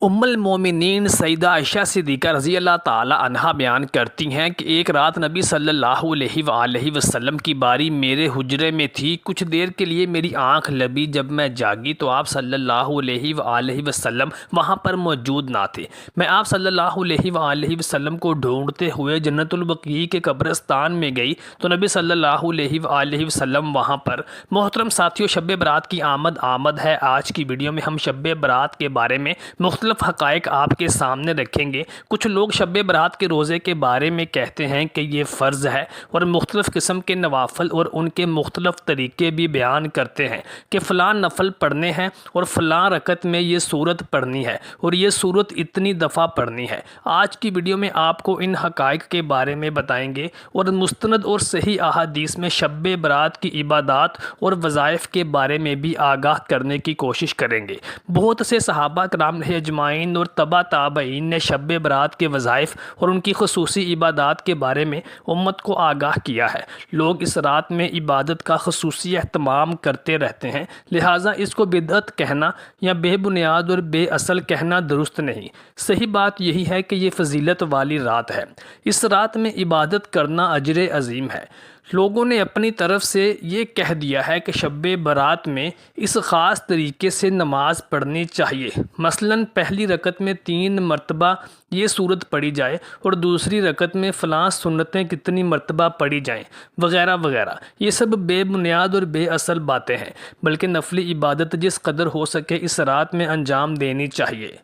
ام المومنین سیدہ عائشہ صدیقہ رضی اللہ تعالی عنہا بیان کرتی ہیں کہ ایک رات نبی صلی اللہ علیہ وآلہ وسلم کی باری میرے حجرے میں تھی۔ کچھ دیر کے لیے میری آنکھ لبھی، جب میں جاگی تو آپ صلی اللہ علیہ وآلہ وسلم وہاں پر موجود نہ تھے۔ میں آپ صلی اللہ علیہ وآلہ وسلم کو ڈھونڈتے ہوئے جنت البقیع کے قبرستان میں گئی تو نبی صلی اللہ علیہ وآلہ وسلم وہاں پر۔ محترم ساتھیو، شب برات کی آمد ہے۔ آج کی ویڈیو میں ہم شب برات کے بارے میں مختلف حقائق آپ کے سامنے رکھیں گے۔ کچھ لوگ شب برات کے روزے کے بارے میں کہتے ہیں کہ یہ فرض ہے اور مختلف قسم کے نوافل اور ان کے مختلف طریقے بھی بیان کرتے ہیں کہ فلاں نفل پڑھنے ہیں اور فلاں رکعت میں یہ سورت پڑھنی ہے اور یہ سورت اتنی دفعہ پڑھنی ہے۔ آج کی ویڈیو میں آپ کو ان حقائق کے بارے میں بتائیں گے اور مستند اور صحیح احادیث میں شب برات کی عبادات اور وظائف کے بارے میں بھی آگاہ کرنے کی کوشش کریں گے۔ بہت سے صحابہ کرام اجمعین اور تبع تابعین نے شب برات کے وظائف اور ان کی خصوصی عبادات کے بارے میں امت کو آگاہ کیا ہے۔ لوگ اس رات میں عبادت کا خصوصی اہتمام کرتے رہتے ہیں، لہٰذا اس کو بدعت کہنا یا بے بنیاد اور بے اصل کہنا درست نہیں۔ صحیح بات یہی ہے کہ یہ فضیلت والی رات ہے۔ اس رات میں عبادت کرنا اجر عظیم ہے۔ لوگوں نے اپنی طرف سے یہ کہہ دیا ہے کہ شب برات میں اس خاص طریقے سے نماز پڑھنی چاہیے، مثلاً پہلی رکعت میں 3 مرتبہ یہ سورت پڑھی جائے اور دوسری رکعت میں فلاں سنتیں کتنی مرتبہ پڑھی جائیں وغیرہ وغیرہ۔ یہ سب بے بنیاد اور بے اصل باتیں ہیں، بلکہ نفلی عبادت جس قدر ہو سکے اس رات میں انجام دینی چاہیے۔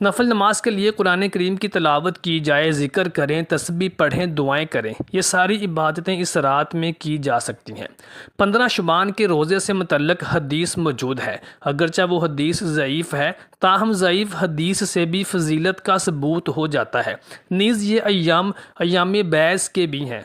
نفل نماز کے لیے قرآن کریم کی تلاوت کی جائے، ذکر کریں، تسبیح پڑھیں، دعائیں کریں، یہ ساری عبادتیں اس رات میں کی جا سکتی ہیں۔ 15 شعبان کے روزے سے متعلق حدیث موجود ہے، اگرچہ وہ حدیث ضعیف ہے، تاہم ضعیف حدیث سے بھی فضیلت کا ثبوت ہو جاتا ہے۔ نیز یہ ایام بیض کے بھی ہیں،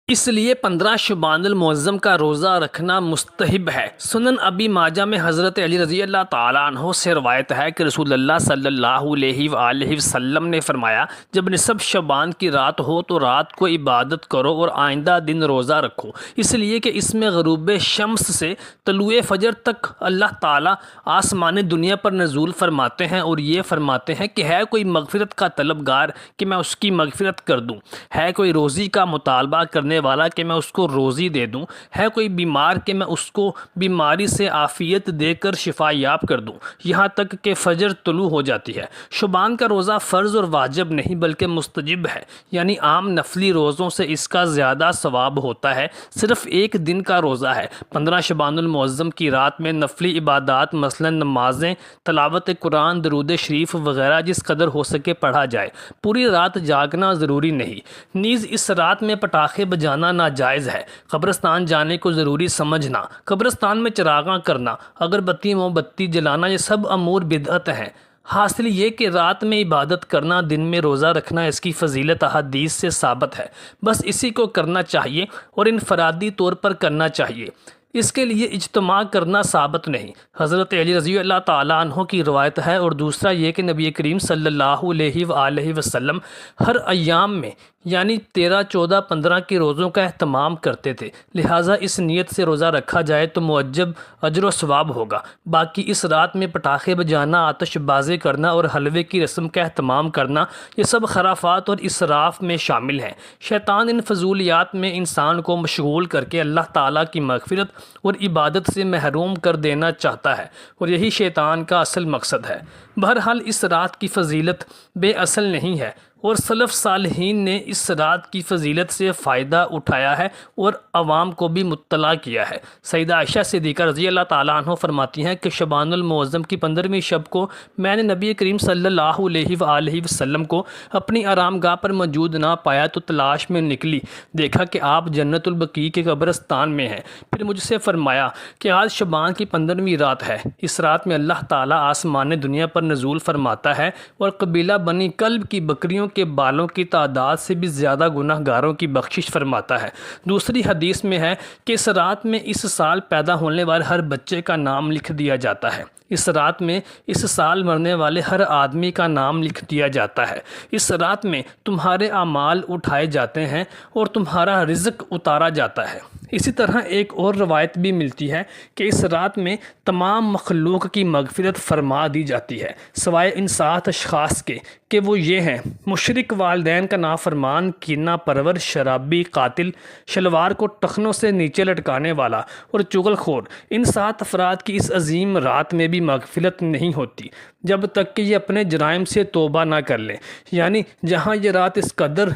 اس لیے 15 شعبان المعظم کا روزہ رکھنا مستحب ہے۔ سنن ابی ماجہ میں حضرت علی رضی اللہ تعالیٰ عنہ سے روایت ہے کہ رسول اللہ صلی اللہ علیہ وآلہ وسلم نے فرمایا، جب نصف شعبان کی رات ہو تو رات کو عبادت کرو اور آئندہ دن روزہ رکھو، اس لیے کہ اس میں غروب شمس سے طلوع فجر تک اللہ تعالیٰ آسمان دنیا پر نزول فرماتے ہیں اور یہ فرماتے ہیں کہ ہے کوئی مغفرت کا طلبگار کہ میں اس کی مغفرت کر دوں، ہے کوئی روزی کا مطالبہ کرنے والا کہ میں اس کو روزی دے دوں، ہے کوئی بیمار کہ میں اس کو بیماری سے عافیت دے کر شفا یاب کر دوں، یہاں تک کہ فجر طلوع ہو جاتی ہے۔ شعبان کا روزہ فرض اور واجب نہیں بلکہ مستجب ہے، یعنی عام نفلی روزوں سے اس کا زیادہ ثواب ہوتا ہے۔ صرف ایک دن کا روزہ ہے۔ 15 شعبان المعظم کی رات میں نفلی عبادات مثلا نمازیں، تلاوت قرآن، درود شریف وغیرہ جس قدر ہو سکے پڑھا جائے۔ پوری رات جاگنا ضروری نہیں۔ نیز اس رات میں پٹاخے جانا ناجائز ہے۔ قبرستان جانے کو ضروری سمجھنا، قبرستان میں چراغاں کرنا، اگربتی موم بتی جلانا، یہ سب امور بدعت ہیں۔ حاصل یہ کہ رات میں عبادت کرنا، دن میں روزہ رکھنا، اس کی فضیلت احادیث سے ثابت ہے، بس اسی کو کرنا چاہیے اور انفرادی طور پر کرنا چاہیے، اس کے لیے اجتماع کرنا ثابت نہیں۔ حضرت علی رضی اللہ تعالیٰ عنہ کی روایت ہے، اور دوسرا یہ کہ نبی کریم صلی اللہ علیہ وآلہ وسلم ہر ایام میں یعنی 13، 14، 15 کے روزوں کا اہتمام کرتے تھے، لہٰذا اس نیت سے روزہ رکھا جائے تو معجب اجر و ثواب ہوگا۔ باقی اس رات میں پٹاخے بجانا، آتش بازی کرنا اور حلوے کی رسم کا اہتمام کرنا، یہ سب خرافات اور اسراف میں شامل ہیں۔ شیطان ان فضولیات میں انسان کو مشغول کر کے اللہ تعالیٰ کی مغفرت اور عبادت سے محروم کر دینا چاہتا ہے، اور یہی شیطان کا اصل مقصد ہے۔ بہرحال اس رات کی فضیلت بے اصل نہیں ہے، اور سلف صالحین نے اس رات کی فضیلت سے فائدہ اٹھایا ہے اور عوام کو بھی مطلع کیا ہے۔ سیدہ عائشہ صدیقہ رضی اللہ تعالیٰ عنہ فرماتی ہیں کہ شعبان المعظم کی 15ویں شب کو میں نے نبی کریم صلی اللہ علیہ وآلہ وسلم کو اپنی آرام گاہ پر موجود نہ پایا تو تلاش میں نکلی، دیکھا کہ آپ جنت البقیع کے قبرستان میں ہیں۔ پھر مجھ سے فرمایا کہ آج شعبان کی 15ویں رات ہے، اس رات میں اللہ تعالیٰ آسمان دنیا پر نزول فرماتا ہے اور قبیلہ بنی کلب کی بکریوں کے بالوں کی تعداد سے بھی زیادہ گناہ گاروں کی بخشش فرماتا ہے۔ دوسری حدیث میں ہے کہ اس رات میں اس سال پیدا ہونے والے ہر بچے کا نام لکھ دیا جاتا ہے، اس رات میں اس سال مرنے والے ہر آدمی کا نام لکھ دیا جاتا ہے، اس رات میں تمہارے اعمال اٹھائے جاتے ہیں اور تمہارا رزق اتارا جاتا ہے، اسی طرح ایک اور روایت بھی ملتی ہے کہ اس رات میں تمام مخلوق کی مغفرت فرما دی جاتی ہے سوائے ان 7 اشخاص کے کہ وہ یہ ہیں: مشرک، والدین کا نافرمان، کینہ پرور، شرابی، قاتل، شلوار کو ٹخنوں سے نیچے لٹکانے والا اور چغل خور۔ ان 7 افراد کی اس عظیم رات میں بھی مغفرت نہیں ہوتی جب تک کہ یہ اپنے جرائم سے توبہ نہ کر لیں۔ یعنی جہاں یہ رات اس قدر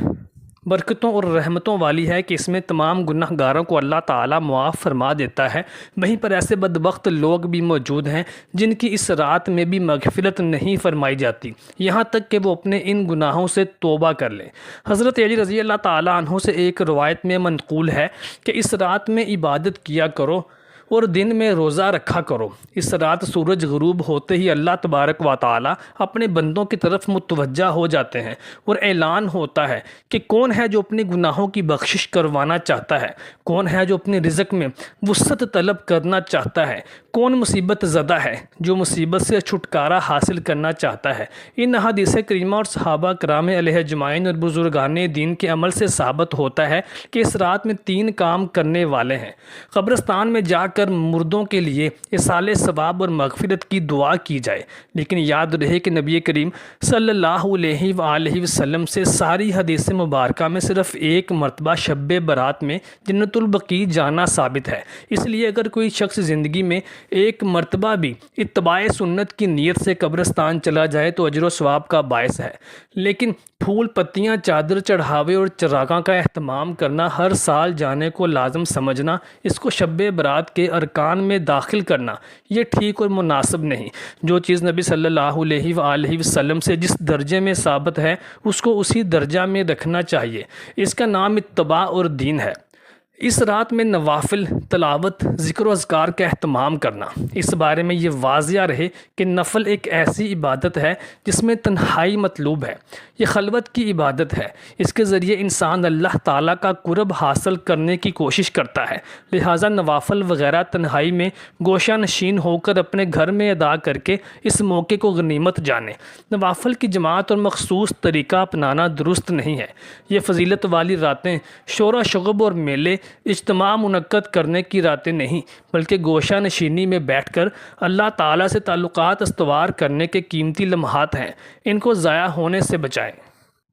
برکتوں اور رحمتوں والی ہے کہ اس میں تمام گناہ گاروں کو اللہ تعالیٰ معاف فرما دیتا ہے، وہیں پر ایسے بدبخت لوگ بھی موجود ہیں جن کی اس رات میں بھی مغفرت نہیں فرمائی جاتی یہاں تک کہ وہ اپنے ان گناہوں سے توبہ کر لیں۔ حضرت علی رضی اللہ تعالیٰ عنہ سے ایک روایت میں منقول ہے کہ اس رات میں عبادت کیا کرو اور دن میں روزہ رکھا کرو۔ اس رات سورج غروب ہوتے ہی اللہ تبارک و تعالی اپنے بندوں کی طرف متوجہ ہو جاتے ہیں اور اعلان ہوتا ہے کہ کون ہے جو اپنے گناہوں کی بخشش کروانا چاہتا ہے، کون ہے جو اپنے رزق میں وسعت طلب کرنا چاہتا ہے، کون مصیبت زدہ ہے جو مصیبت سے چھٹکارا حاصل کرنا چاہتا ہے۔ ان احادیث کریمہ اور صحابہ کرام علیہ اجمعین اور بزرگان دین کے عمل سے ثابت ہوتا ہے کہ اس رات میں 3 کام کرنے والے ہیں: قبرستان میں جا کر مردوں کے لیے ایصال ثواب اور مغفرت کی دعا کی جائے، لیکن یاد رہے کہ نبی کریم صلی اللہ علیہ وآلہ وسلم سے ساری حدیث مبارکہ میں صرف ایک مرتبہ شب برات میں جنت البقیع جانا ثابت ہے۔ اس لیے اگر کوئی شخص زندگی میں ایک مرتبہ بھی اتباع سنت کی نیت سے قبرستان چلا جائے تو اجر و ثواب کا باعث ہے، لیکن پھول پتیاں، چادر چڑھاوے اور چراغاں کا اہتمام کرنا، ہر سال جانے کو لازم سمجھنا، اس کو شب برات کے ارکان میں داخل کرنا، یہ ٹھیک اور مناسب نہیں۔ جو چیز نبی صلی اللہ علیہ وآلہ وسلم سے جس درجے میں ثابت ہے اس کو اسی درجہ میں رکھنا چاہیے۔ اس کا نام اتباع اور دین ہے۔ اس رات میں نوافل، تلاوت، ذکر و اذکار کا اہتمام کرنا۔ اس بارے میں یہ واضح رہے کہ نفل ایک ایسی عبادت ہے جس میں تنہائی مطلوب ہے، یہ خلوت کی عبادت ہے، اس کے ذریعے انسان اللہ تعالیٰ کا قرب حاصل کرنے کی کوشش کرتا ہے، لہٰذا نوافل وغیرہ تنہائی میں گوشہ نشین ہو کر اپنے گھر میں ادا کر کے اس موقع کو غنیمت جانیں۔ نوافل کی جماعت اور مخصوص طریقہ اپنانا درست نہیں ہے۔ یہ فضیلت والی راتیں شور و شغب اور میلے، اجتماع منعقد کرنے کی راتیں نہیں، بلکہ گوشہ نشینی میں بیٹھ کر اللہ تعالیٰ سے تعلقات استوار کرنے کے قیمتی لمحات ہیں، ان کو ضائع ہونے سے بچائیں۔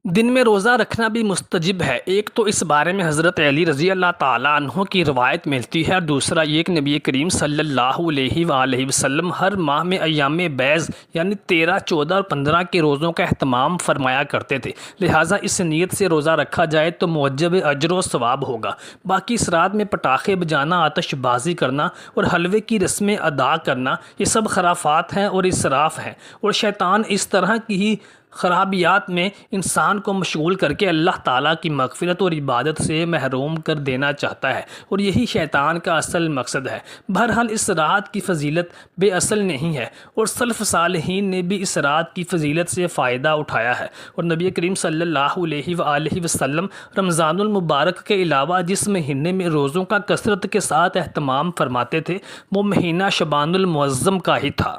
دن میں روزہ رکھنا بھی مستجب ہے۔ ایک تو اس بارے میں حضرت علی رضی اللہ تعالیٰ عنہ کی روایت ملتی ہے، اور دوسرا یہ کہ نبی کریم صلی اللہ علیہ وآلہ وسلم ہر ماہ میں ایام بیض یعنی 13، 14 اور 15 کے روزوں کا اہتمام فرمایا کرتے تھے، لہٰذا اس نیت سے روزہ رکھا جائے تو موجب اجر و ثواب ہوگا۔ باقی اس رات میں پٹاخے بجانا، آتش بازی کرنا اور حلوے کی رسمیں ادا کرنا، یہ سب خرافات ہیں اور اسراف ہیں، اور شیطان اس طرح کی ہی خرابیات میں انسان کو مشغول کر کے اللہ تعالیٰ کی مغفرت اور عبادت سے محروم کر دینا چاہتا ہے، اور یہی شیطان کا اصل مقصد ہے۔ بہرحال اس رات کی فضیلت بے اصل نہیں ہے، اور سلف صالحین نے بھی اس رات کی فضیلت سے فائدہ اٹھایا ہے، اور نبی کریم صلی اللہ علیہ وآلہ وسلم رمضان المبارک کے علاوہ جس مہینے میں روزوں کا کثرت کے ساتھ اہتمام فرماتے تھے وہ مہینہ شعبان المعظم کا ہی تھا۔